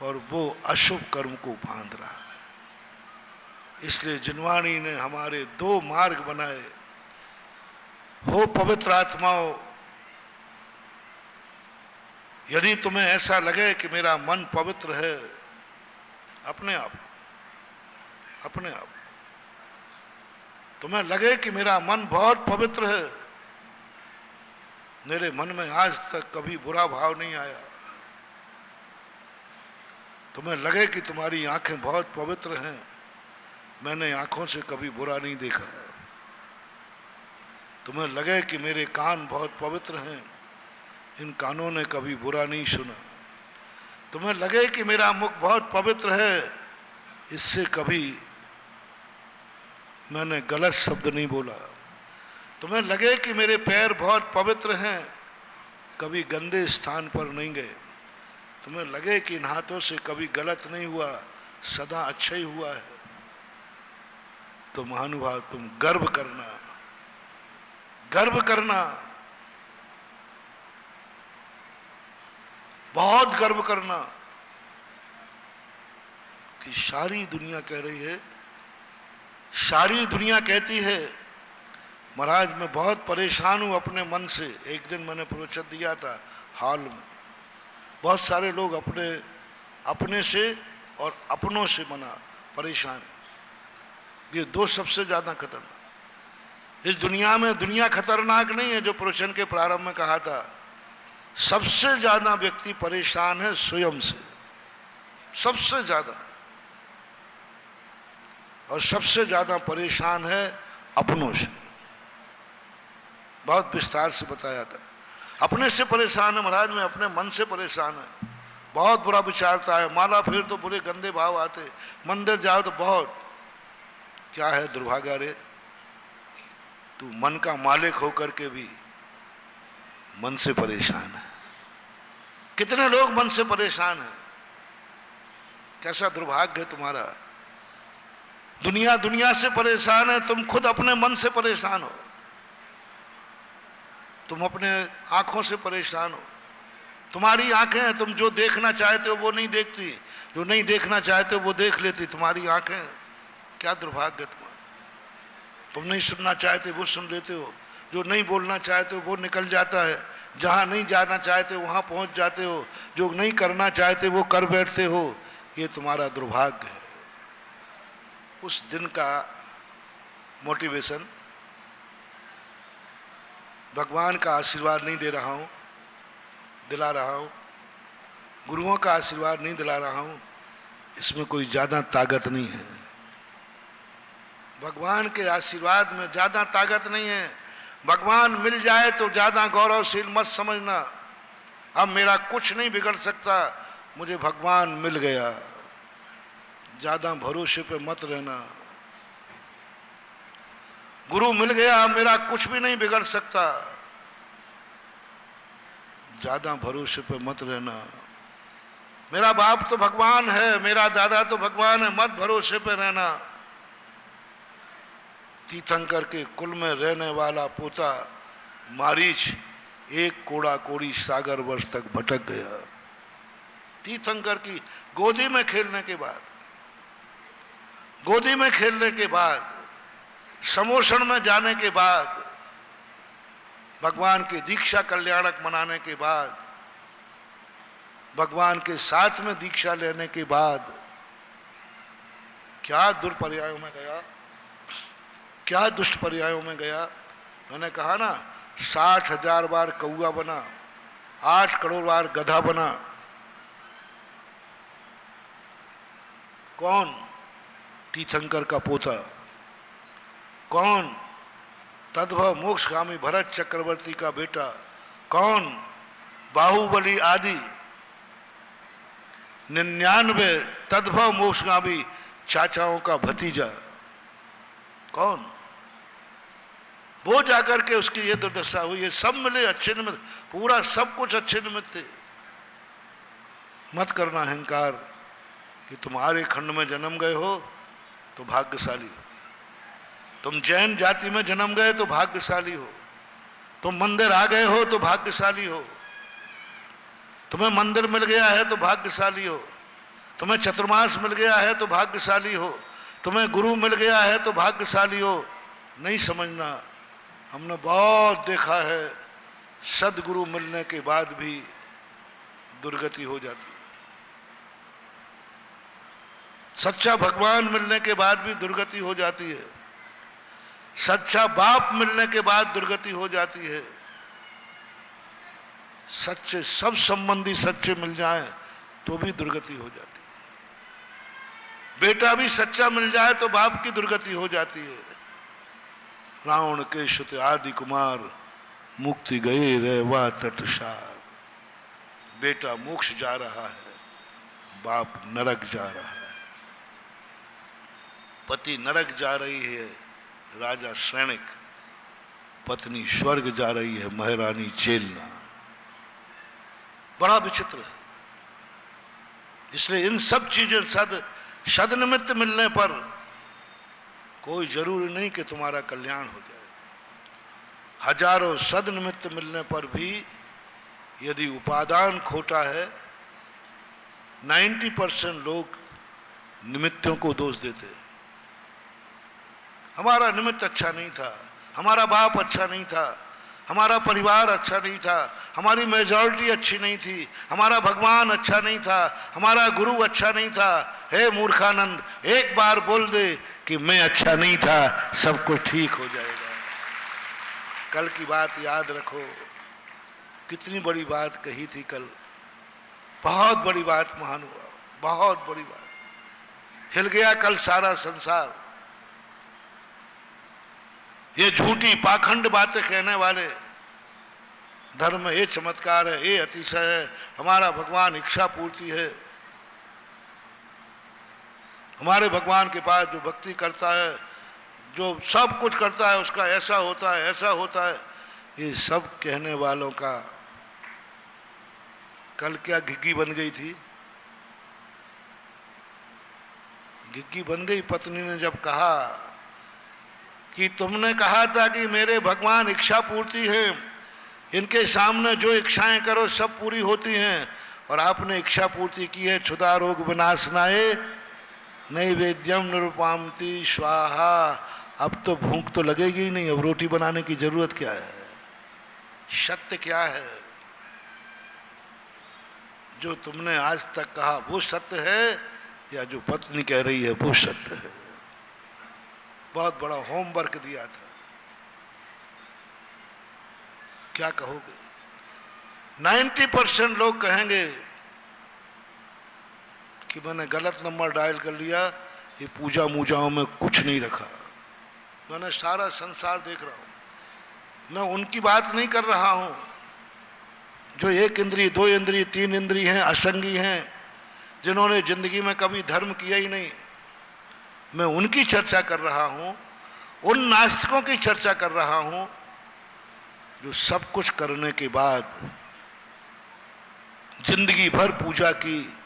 और वो अशुभ कर्म को बांध रहा है। इसलिए जिनवाणी ने हमारे 2 मार्ग बनाए। हो पवित्र आत्माओं, यदि तुम्हें ऐसा लगे कि मेरा मन पवित्र है, अपने आप तुम्हें लगे कि मेरा मन बहुत पवित्र है, मेरे मन में आज तक कभी बुरा भाव नहीं आया, तुम्हें लगे कि तुम्हारी आंखें बहुत पवित्र हैं, मैंने आंखों से कभी बुरा नहीं देखा, तुम्हें लगे कि मेरे कान बहुत पवित्र हैं, इन कानों ने कभी बुरा नहीं सुना, तुम्हें लगे कि मेरा मुख बहुत पवित्र है, इससे कभी मैंने गलत शब्द नहीं बोला, तुम्हें लगे कि मेरे पैर बहुत पवित्र हैं, कभी गंदे स्थान पर नहीं गए, तुम्हें लगे कि इन हाथों से कभी गलत नहीं हुआ, सदा अच्छा ही हुआ है, तो महानुभाव तुम गर्व करना, गर्व करना, बहुत गर्व करना कि सारी दुनिया कह रही है, सारी दुनिया कहती है। महाराज मैं बहुत परेशान हूँ अपने मन से। एक दिन मैंने प्रवचन दिया था हॉल में, बहुत सारे लोग अपने से और अपनों से मना परेशान है। ये 2 सबसे ज़्यादा खतरनाक। इस दुनिया में दुनिया खतरनाक नहीं है, जो प्रवचन के प्रारंभ में कहा था, सबसे ज़्यादा व्यक्ति परेशान है स्वयं से, सबसे ज़्यादा, और सबसे ज़्यादा परेशान है अपनों से। बहुत विस्तार से बताया था। अपने से परेशान है महाराज, में अपने मन से परेशान है, बहुत बुरा विचारता है, माला फिर तो बुरे गंदे भाव आते, मंदिर जाओ तो बहुत, क्या है दुर्भाग्य रे, तू मन का मालिक होकर के भी मन से परेशान है। कितने लोग मन से परेशान हैं। कैसा दुर्भाग्य है तुम्हारा। दुनिया दुनिया से परेशान है, तुम खुद अपने मन से परेशान हो। तुम अपने आंखों से परेशान हो। तुम्हारी आंखें हैं, तुम जो देखना चाहते हो वो नहीं देखती, जो नहीं देखना चाहते हो वो देख लेती तुम्हारी आंखें। क्या दुर्भाग्य है तुम्हारा। तुम नहीं सुनना चाहते वो सुन लेते हो, जो नहीं बोलना चाहते हो वो निकल जाता है, जहाँ नहीं जाना चाहते वहाँ पहुँच जाते हो, जो नहीं करना चाहते वो कर बैठते हो। ये तुम्हारा दुर्भाग्य है। उस दिन का मोटिवेशन भगवान का आशीर्वाद नहीं दे रहा हूँ, दिला रहा हूँ, गुरुओं का आशीर्वाद नहीं दिला रहा हूँ, इसमें कोई ज़्यादा ताकत नहीं है। भगवान के आशीर्वाद में ज़्यादा ताकत नहीं है। भगवान मिल जाए तो ज़्यादा गौरवशील मत समझना। अब मेरा कुछ नहीं बिगड़ सकता, मुझे भगवान मिल गया, ज़्यादा भरोसे पे मत रहना। गुरु मिल गया, मेरा कुछ भी नहीं बिगड़ सकता, ज़्यादा भरोसे पे मत रहना। मेरा बाप तो भगवान है, मेरा दादा तो भगवान है, मत भरोसे पे रहना। तीर्थंकर के कुल में रहने वाला पोता मारीच एक कोड़ा कोड़ी सागर वर्ष तक भटक गया। तीर्थंकर की गोदी में खेलने के बाद, गोदी में खेलने के बाद, समोषण में जाने के बाद, भगवान की दीक्षा कल्याणक मनाने के बाद, भगवान के साथ में दीक्षा लेने के बाद क्या दुष्पर्यायों में गया, क्या दुष्ट पर्यायों में गया। मैंने कहा ना, 60,000 बार कौआ बना, 8 करोड़ बार गधा बना। कौन? तीर्थंकर का पोता। कौन? तद्भव मोक्षगामी भरत चक्रवर्ती का बेटा। कौन? बाहुबली आदि 99 तद्भव मोक्षगामी चाचाओं का भतीजा। कौन? वो जाकर के उसकी ये दुर्दशा हुई। ये सब मिले अच्छे निमित्त, पूरा सब कुछ अच्छे निमित्त थे। मत करना अहंकार कि तुम आर्य खंड में जन्म गए हो तो भाग्यशाली हो, तुम जैन जाति में जन्म गए तो भाग्यशाली हो, तुम मंदिर आ गए हो तो भाग्यशाली हो, तुम्हें मंदिर मिल गया है तो भाग्यशाली हो, तुम्हें चतुर्मास मिल गया है तो भाग्यशाली हो, तुम्हें गुरु मिल गया है तो भाग्यशाली हो। नहीं समझना। हमने बहुत देखा है, सदगुरु मिलने के बाद भी दुर्गति हो जाती है। सच्चा भगवान मिलने के बाद भी दुर्गति हो जाती है। सच्चा बाप मिलने के बाद दुर्गति हो जाती है। सच्चे सब संबंधी सच्चे मिल जाएं तो भी दुर्गति हो जाती है। बेटा भी सच्चा मिल जाए तो बाप की दुर्गति हो जाती है। रावण के सुत आदि कुमार मुक्ति गए रेवा तटसार। बेटा मोक्ष जा रहा है, बाप नरक जा रहा है। पति नरक जा रही है, राजा सैनिक, पत्नी स्वर्ग जा रही है, महारानी चेलना। बड़ा विचित्र है। इसलिए इन सब चीजें सदनिमित्त मिलने पर कोई जरूरी नहीं कि तुम्हारा कल्याण हो जाए। हजारों सदनिमित्त मिलने पर भी यदि उपादान खोटा है, 90% लोग निमित्तों को दोष देते हैं। हमारा निमित्त अच्छा नहीं था, हमारा बाप अच्छा नहीं था, हमारा परिवार अच्छा नहीं था, हमारी मेजॉरिटी अच्छी नहीं थी, हमारा भगवान अच्छा नहीं था, हमारा गुरु अच्छा नहीं था। हे मूर्खानंद, एक बार बोल दे कि मैं अच्छा नहीं था, सब कुछ ठीक हो जाएगा। कल की बात याद रखो, कितनी बड़ी बात कही थी कल। बहुत बड़ी बात महान हुआ, बहुत बड़ी बात। हिल गया कल सारा संसार। ये झूठी पाखंड बातें कहने वाले, धर्म ये चमत्कार है, ये अतिशय है, हमारा भगवान इच्छा पूर्ति है, हमारे भगवान के पास जो भक्ति करता है, जो सब कुछ करता है, उसका ऐसा होता है, ऐसा होता है। ये सब कहने वालों का कल क्या घिग्गी बन गई थी, घिग्गी बन गई। पत्नी ने जब कहा कि तुमने कहा था कि मेरे भगवान इच्छा पूर्ति है, इनके सामने जो इच्छाएं करो सब पूरी होती हैं, और आपने इच्छा पूर्ति की है। क्षुधा रोग विनाशनाय नैवेद्यम निरुपामति स्वाहा। अब तो भूख तो लगेगी ही नहीं, अब रोटी बनाने की जरूरत क्या है। सत्य क्या है, जो तुमने आज तक कहा वो सत्य है, या जो पत्नी कह रही है वो सत्य है। बहुत बड़ा होमवर्क दिया था, क्या कहोगे। 90% लोग कहेंगे कि मैंने गलत नंबर डायल कर लिया, ये पूजा मूजाओं में कुछ नहीं रखा। मैंने सारा संसार देख रहा हूं, मैं उनकी बात नहीं कर रहा हूं जो 1 इंद्रिय 2 इंद्रिय 3 इंद्रिय हैं, असंगी हैं, जिन्होंने जिंदगी में कभी धर्म किया ही नहीं। मैं उनकी चर्चा कर रहा हूं, उन नास्तिकों की चर्चा कर रहा हूं जो सब कुछ करने के बाद जिंदगी भर पूजा की,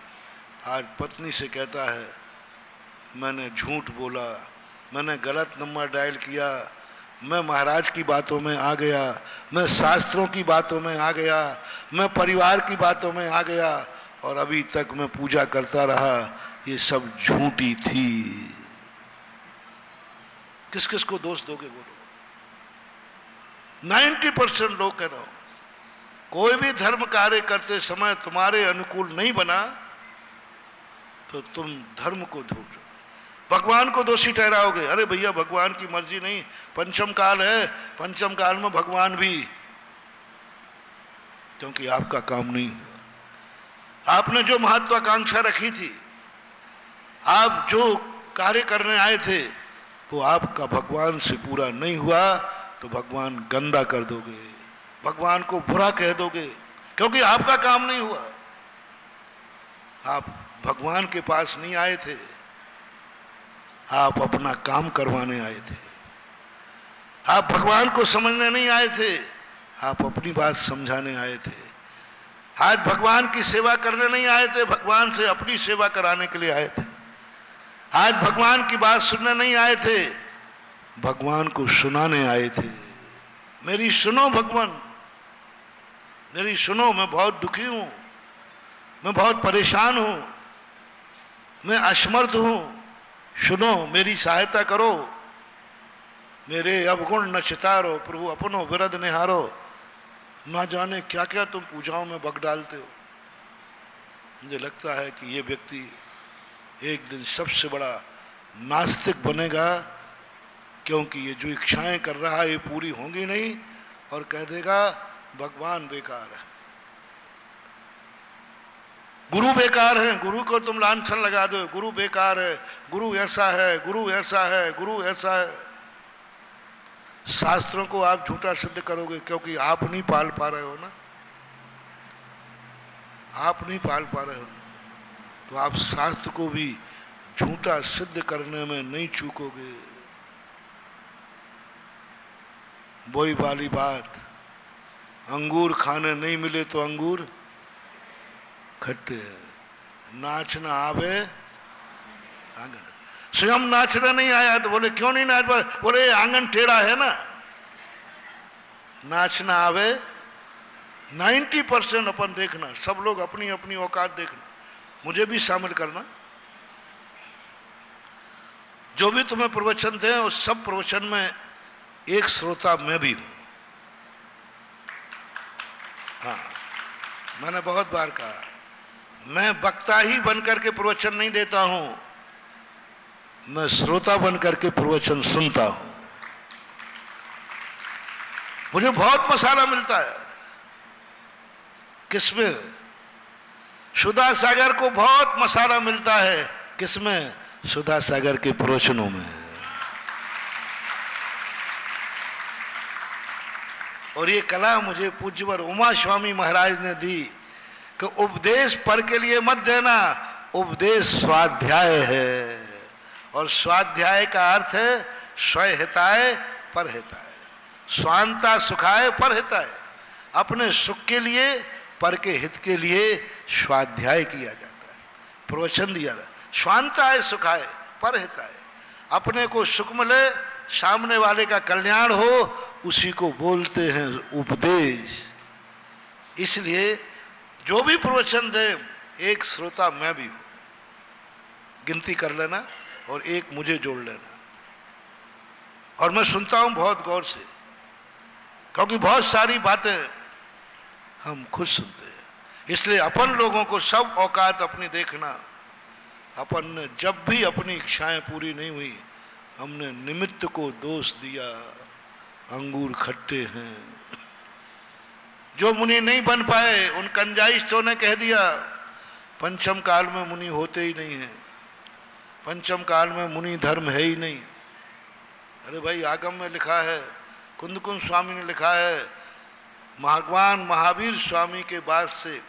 आज पत्नी से कहता है मैंने झूठ बोला, मैंने गलत नंबर डायल किया, मैं महाराज की बातों में आ गया, मैं शास्त्रों की बातों में आ गया, मैं परिवार की बातों में आ गया, और अभी तक मैं पूजा करता रहा, ये सब झूठी थी। किस किस को दोष दोगे बोलो। 90% लोग कह रहा हूं, कोई भी धर्म कार्य करते समय तुम्हारे अनुकूल नहीं बना तो तुम धर्म को ढूंढ, भगवान को दोषी ठहराओगे। अरे भैया भगवान की मर्जी नहीं, पंचम काल है, पंचम काल में भगवान भी, क्योंकि आपका काम नहीं हुआ। आपने जो महत्वाकांक्षा रखी थी, आप जो कार्य करने आए थे, वो आपका भगवान से पूरा नहीं हुआ तो भगवान गंदा कर दोगे, भगवान को बुरा कह दोगे, क्योंकि आपका काम नहीं हुआ। आप भगवान के पास नहीं आए थे, आप अपना काम करवाने आए थे। आप भगवान को समझने नहीं आए थे, आप अपनी बात समझाने आए थे। आज भगवान की सेवा करने नहीं आए थे, भगवान से अपनी सेवा कराने के लिए आए थे। आज भगवान की बात सुनने नहीं आए थे, भगवान को सुनाने आए थे। मेरी सुनो भगवान, मेरी सुनो, मैं बहुत दुखी हूं, मैं बहुत परेशान हूं, मैं असमर्थ हूं, सुनो, मेरी सहायता करो, मेरे अवगुण न चितारो, प्रभु अपनो विरद निहारो। ना जाने क्या क्या तुम पूजाओं में बक डालते हो। मुझे लगता है कि ये व्यक्ति एक दिन सबसे बड़ा नास्तिक बनेगा, क्योंकि ये जो इच्छाएं कर रहा है ये पूरी होंगी नहीं, और कह देगा भगवान बेकार है, गुरु बेकार है, गुरु को तुम लांछन लगा दो, गुरु बेकार है, गुरु ऐसा है, गुरु ऐसा है, गुरु ऐसा है। शास्त्रों को आप झूठा सिद्ध करोगे, क्योंकि आप नहीं पाल पा रहे हो ना, आप नहीं पाल पा रहे हो, तो आप शास्त्र को भी झूठा सिद्ध करने में नहीं चूकोगे। वही वाली बात, अंगूर खाने नहीं मिले तो अंगूर खट्टे हैं, नाचना आवे आंगन। स्वयं नाचना नहीं आया तो बोले क्यों नहीं नाच पा, बोले आंगन टेढ़ा है ना। नाचना आवे, 90% अपन देखना, सब लोग अपनी अपनी औकात देखना, मुझे भी शामिल करना। जो भी तुम्हें प्रवचन थे उस सब प्रवचन में एक श्रोता मैं भी हूं। हाँ, मैंने बहुत बार कहा, मैं वक्ता ही बनकर के प्रवचन नहीं देता हूं, मैं श्रोता बनकर के प्रवचन सुनता हूं। मुझे बहुत मसाला मिलता है, किसमें? सुधा सागर को बहुत मसाला मिलता है, किसमें? सुधा सागर के प्रवचनों में। और ये कला मुझे पूज्यवर उमा स्वामी महाराज ने दी कि उपदेश पर के लिए मत देना, उपदेश स्वाध्याय है, और स्वाध्याय का अर्थ है स्वहिताय परहिताय, स्वांता सुखाय परहिताय, अपने सुख के लिए पर के हित के लिए स्वाध्याय किया जाता है, प्रवचन दिया जाता है। स्वांताय सुखाय पर हिताय, अपने को सुख मिले, सामने वाले का कल्याण हो, उसी को बोलते हैं उपदेश। इसलिए जो भी प्रवचन दे, एक श्रोता मैं भी हूं, गिनती कर लेना और एक मुझे जोड़ लेना। और मैं सुनता हूं बहुत गौर से, क्योंकि बहुत सारी बातें हम खुद सुनते हैं। इसलिए अपन लोगों को सब औकात अपनी देखना। अपन ने जब भी अपनी इच्छाएं पूरी नहीं हुई, हमने निमित्त को दोष दिया, अंगूर खट्टे हैं। जो मुनि नहीं बन पाए, उन कंजाइशों ने कह दिया पंचम काल में मुनि होते ही नहीं है, पंचम काल में मुनि धर्म है ही नहीं। अरे भाई, आगम में लिखा है, कुंद कुंद स्वामी ने लिखा है, भगवान महावीर स्वामी के बाद से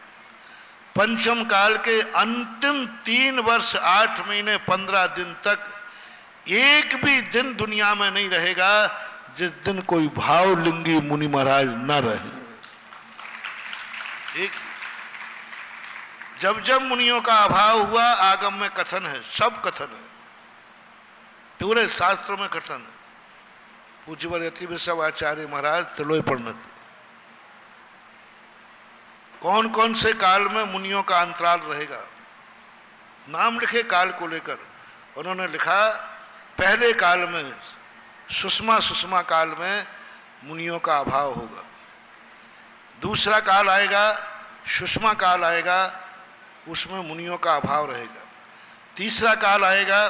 पंचम काल के अंतिम 3 वर्ष 8 महीने 15 दिन तक एक भी दिन दुनिया में नहीं रहेगा जिस दिन कोई भावलिंगी मुनि महाराज न रहे। एक जब जब मुनियों का अभाव हुआ, आगम में कथन है, सब कथन है, पूरे शास्त्रों में कथन है। पूज्यवर यति विश्व आचार्य महाराज त्रिलोय प्रणत, कौन कौन से काल में मुनियों का अंतराल रहेगा, नाम लिखे काल को लेकर। उन्होंने लिखा, पहले काल में सुषमा काल में मुनियों का अभाव होगा, दूसरा काल आएगा सुषमा काल आएगा, उसमें मुनियों का अभाव रहेगा, तीसरा काल आएगा,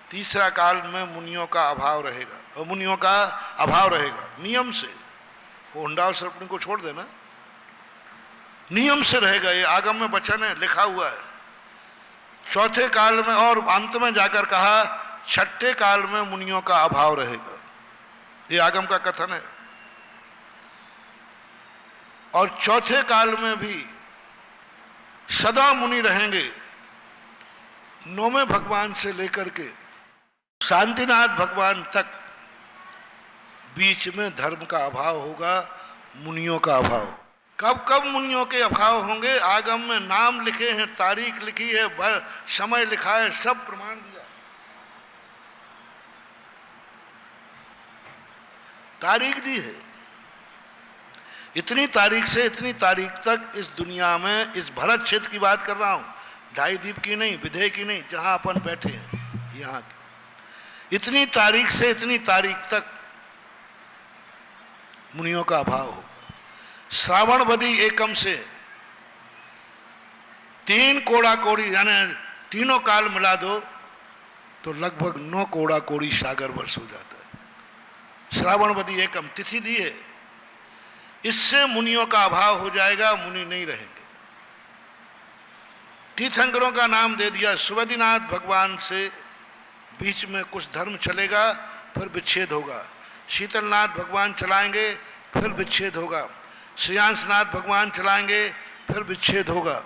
तीसरा काल में मुनियों का अभाव रहेगा, और मुनियों का अभाव रहेगा नियम से। वो हुंडा सर्पणी को छोड़ देना, नियम से रहेगा। ये आगम में वचन है, लिखा हुआ है। चौथे काल में, और अंत में जाकर कहा छठे काल में मुनियों का अभाव रहेगा। ये आगम का कथन है। और चौथे काल में भी सदा मुनि रहेंगे। नौवें भगवान से लेकर के शांतिनाथ भगवान तक बीच में धर्म का अभाव होगा, मुनियों का अभाव। कब कब मुनियों के अभाव होंगे, आगम में नाम लिखे हैं, तारीख लिखी है, समय लिखा है, सब प्रमाण दिया, तारीख दी है। इतनी तारीख से इतनी तारीख तक इस दुनिया में, इस भरत क्षेत्र की बात कर रहा हूं, ढाई द्वीप की नहीं, विदेह की नहीं, जहां अपन बैठे हैं यहाँ की, इतनी तारीख से इतनी तारीख तक मुनियों का अभाव होगा। श्रावणवदी एकम से 3 कोड़ा कोड़ी, यानी तीनों काल मिला दो तो लगभग 9 कोड़ा कोड़ी सागर वर्ष हो जाता है। श्रावणवदी एकम तिथि दी है, इससे मुनियों का अभाव हो जाएगा, मुनि नहीं रहेंगे। तीर्थंकरों का नाम दे दिया। सुबदीनाथ भगवान से बीच में कुछ धर्म चलेगा, फिर विच्छेद होगा। शीतलनाथ भगवान चलाएंगे, फिर विच्छेद होगा। श्रेयांसनाथ भगवान चलाएंगे, फिर विच्छेद होगा।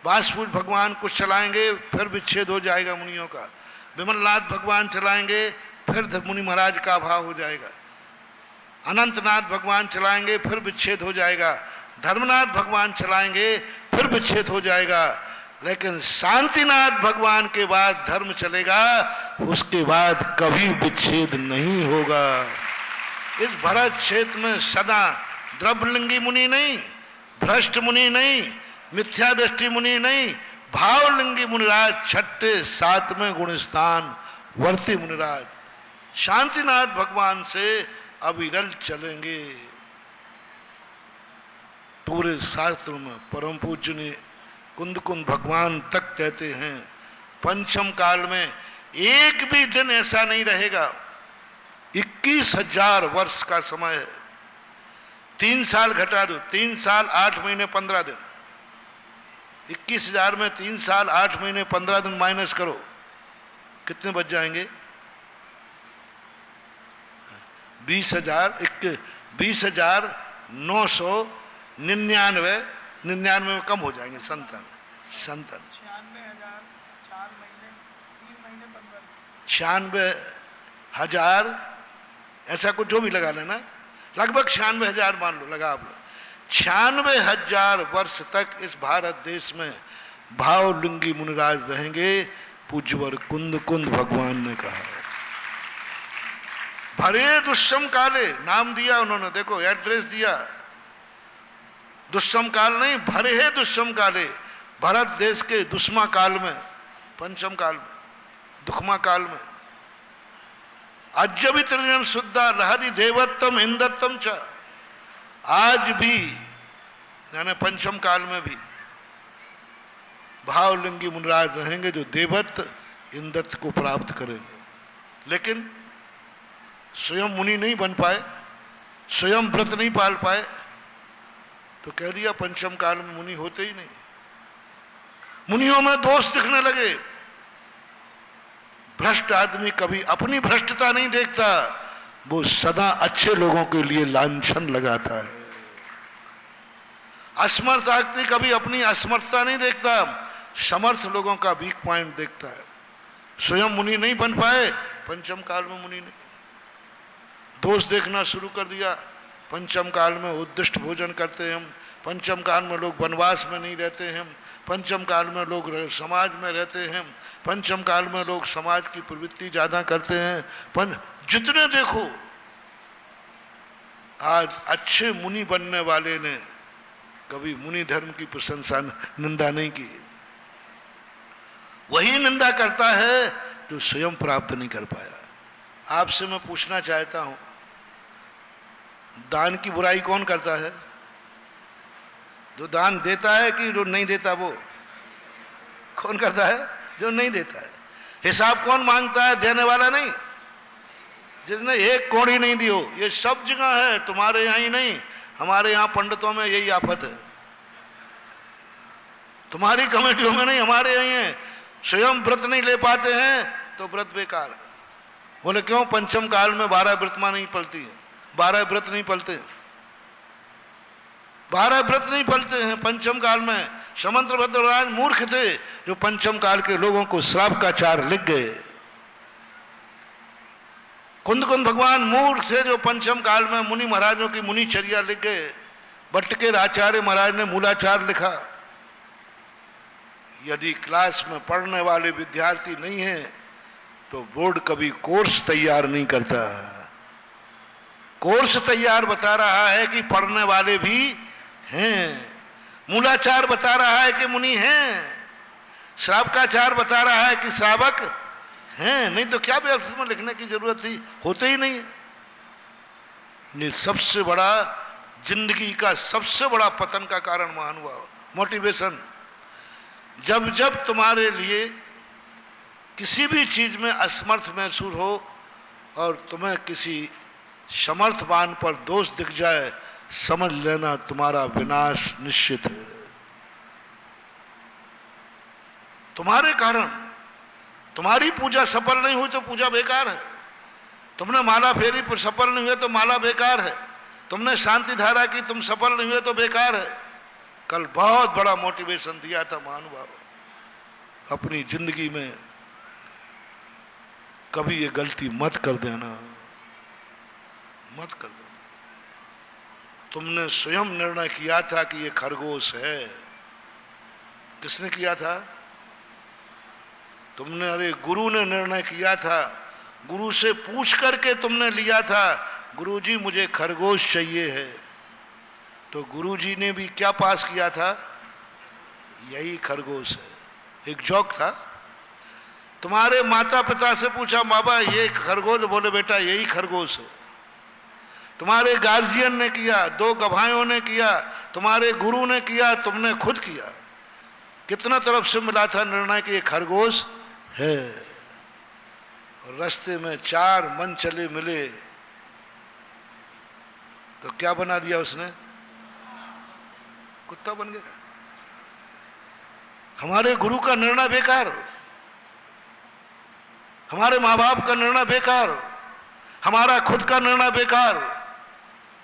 वासपुज भगवान कुछ चलाएंगे, फिर विच्छेद हो जाएगा मुनियों का। विमलनाथ भगवान चलाएंगे, फिर मुनि महाराज का अभाव हो जाएगा। अनंतनाथ भगवान चलाएंगे, फिर विच्छेद हो जाएगा। धर्मनाथ भगवान चलाएंगे, फिर विच्छेद हो जाएगा। लेकिन शांतिनाथ भगवान के बाद धर्म चलेगा, उसके बाद कभी विच्छेद नहीं होगा। इस भरत क्षेत्र में सदा द्रव्यलिंगी मुनि नहीं, भ्रष्ट मुनि नहीं, मिथ्या दृष्टि मुनि नहीं, भावलिंगी मुनिराज, छठे 7वें गुणस्थान वर्ती मुनिराज शांतिनाथ भगवान से अविरल चलेंगे। पूरे शास्त्र में परम पूज्य ने कुंद कुंद भगवान तक कहते हैं, पंचम काल में एक भी दिन ऐसा नहीं रहेगा। 21,000 वर्ष का समय है। 3 साल घटा दो, 3 साल 8 महीने 15 दिन। 21,000 में 3 साल 8 महीने 15 दिन माइनस करो, कितने बच जाएंगे? 20,999 99 में कम हो जाएंगे। 96,000 ऐसा कुछ जो भी लगा लेना, लगभग 96,000 मान लो, लगा आप लोग 96,000 वर्ष तक इस भारत देश में भावलिंगी मुनिराज रहेंगे, पूज्यवर कुंद कुंद भगवान ने कहा। भरे दुष्यम काले नाम दिया उन्होंने, देखो एड्रेस दिया, दुष्यम काल नहीं, भरे है दुष्यम काले, भारत देश के दुष्मा काल में, पंचम काल में, दुखमा काल में। अज्य भी त्रिजन शुद्धा लहरी देवत्तम इंदत्तम च, आज भी यानी पंचम काल में भी भावलिंगी मुनिराज रहेंगे जो देवत्व इंदत्त को प्राप्त करेंगे। लेकिन स्वयं मुनि नहीं बन पाए, स्वयं व्रत नहीं पाल पाए, तो कह दिया पंचम काल में मुनि होते ही नहीं। मुनियों में दोष दिखने लगे। भ्रष्ट आदमी कभी अपनी भ्रष्टता नहीं देखता, वो सदा अच्छे लोगों के लिए लांछन लगाता है। असमर्थ आदमी कभी अपनी असमर्थता नहीं देखता, समर्थ लोगों का वीक पॉइंट देखता है। स्वयं मुनि नहीं बन पाए, पंचम काल में मुनि नहीं, दोष देखना शुरू कर दिया। पंचम काल में उद्दिष्ट भोजन करते हैं हम, पंचम काल में लोग वनवास में नहीं रहते हैं, पंचम काल में लोग समाज में रहते हैं, पंचम काल में लोग समाज की प्रवृत्ति ज़्यादा करते हैं। जितने देखो, आज अच्छे मुनि बनने वाले ने कभी मुनि धर्म की प्रशंसा निंदा नहीं की। वही निंदा करता है जो स्वयं प्राप्त नहीं कर पाया। आपसे मैं पूछना चाहता हूं, दान की बुराई कौन करता है? जो दान देता है कि जो नहीं देता? वो कौन करता है? जो नहीं देता है। हिसाब कौन मांगता है? देने वाला नहीं। जिसने एक कौड़ी नहीं दी हो, ये सब जगह है, तुम्हारे यहाँ ही नहीं, हमारे यहाँ पंडितों में यही आफत है। तुम्हारी कमेटियों में नहीं, हमारे यहाँ है। स्वयं व्रत नहीं ले पाते हैं तो व्रत बेकार है। बोले क्यों? पंचम काल में 12 व्रतमा नहीं पलती है, 12 व्रत नहीं पलते, 12 व्रत नहीं पलते हैं पंचम काल में। समंत्र भद्रराज मूर्ख थे जो पंचम काल के लोगों को श्राप का चार लिख गए। कुंद कुंद भगवान मूर्ख थे जो पंचम काल में मुनि महाराजों की मुनिचर्या लिख गए। बट्टकेर आचार्य महाराज ने मूलाचार लिखा। यदि क्लास में पढ़ने वाले विद्यार्थी नहीं है तो बोर्ड कभी कोर्स तैयार नहीं करता। कोर्स तैयार बता रहा है कि पढ़ने वाले भी हैं, मूलाचार बता रहा है कि मुनि हैं, श्रावकाचार बता रहा है कि श्रावक हैं। नहीं तो क्या व्यवस्था में लिखने की जरूरत थी? होते ही नहीं है। ये सबसे बड़ा जिंदगी का सबसे बड़ा पतन का कारण महानुभाव मोटिवेशन। जब जब तुम्हारे लिए किसी भी चीज में असमर्थ महसूस हो और तुम्हें किसी समर्थवान पर दोष दिख जाए, समझ लेना तुम्हारा विनाश निश्चित है। तुम्हारे कारण तुम्हारी पूजा सफल नहीं हुई तो पूजा बेकार है। तुमने माला फेरी पर सफल नहीं हुए तो माला बेकार है। तुमने शांति धारा की, तुम सफल नहीं हुए तो बेकार है। कल बहुत बड़ा मोटिवेशन दिया था महानुभाव। अपनी जिंदगी में कभी ये गलती मत कर देना, मत कर देना। तुमने स्वयं निर्णय किया था कि ये खरगोश है। किसने किया था? तुमने, अरे गुरु ने निर्णय किया था, गुरु से पूछ करके तुमने लिया था, गुरुजी मुझे खरगोश चाहिए है। तो गुरुजी ने भी क्या पास किया था? यही खरगोश है। एक जोक था। तुम्हारे माता पिता से पूछा, बाबा ये खरगोश? बोले बेटा यही खरगोश है। तुम्हारे गार्जियन ने किया, 2 गवाहों ने किया, तुम्हारे गुरु ने किया, तुमने खुद किया। कितना तरफ से मिला था निर्णय कि ये खरगोश है। और रास्ते में 4 मन चले मिले तो क्या बना दिया उसने? कुत्ता बन गया। हमारे गुरु का निर्णय बेकार, हमारे माँ बाप का निर्णय बेकार, हमारा खुद का निर्णय बेकार,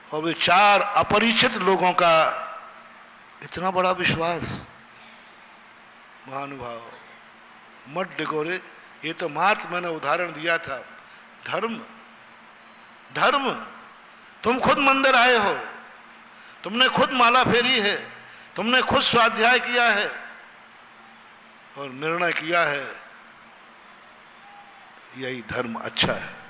और वे 4 अपरिचित लोगों का इतना बड़ा विश्वास। महानुभाव मत डिगोरे। ये तो मात्र मैंने उदाहरण दिया था। धर्म, धर्म, तुम खुद मंदिर आए हो, तुमने खुद माला फेरी है, तुमने खुद स्वाध्याय किया है और निर्णय किया है यही धर्म अच्छा है।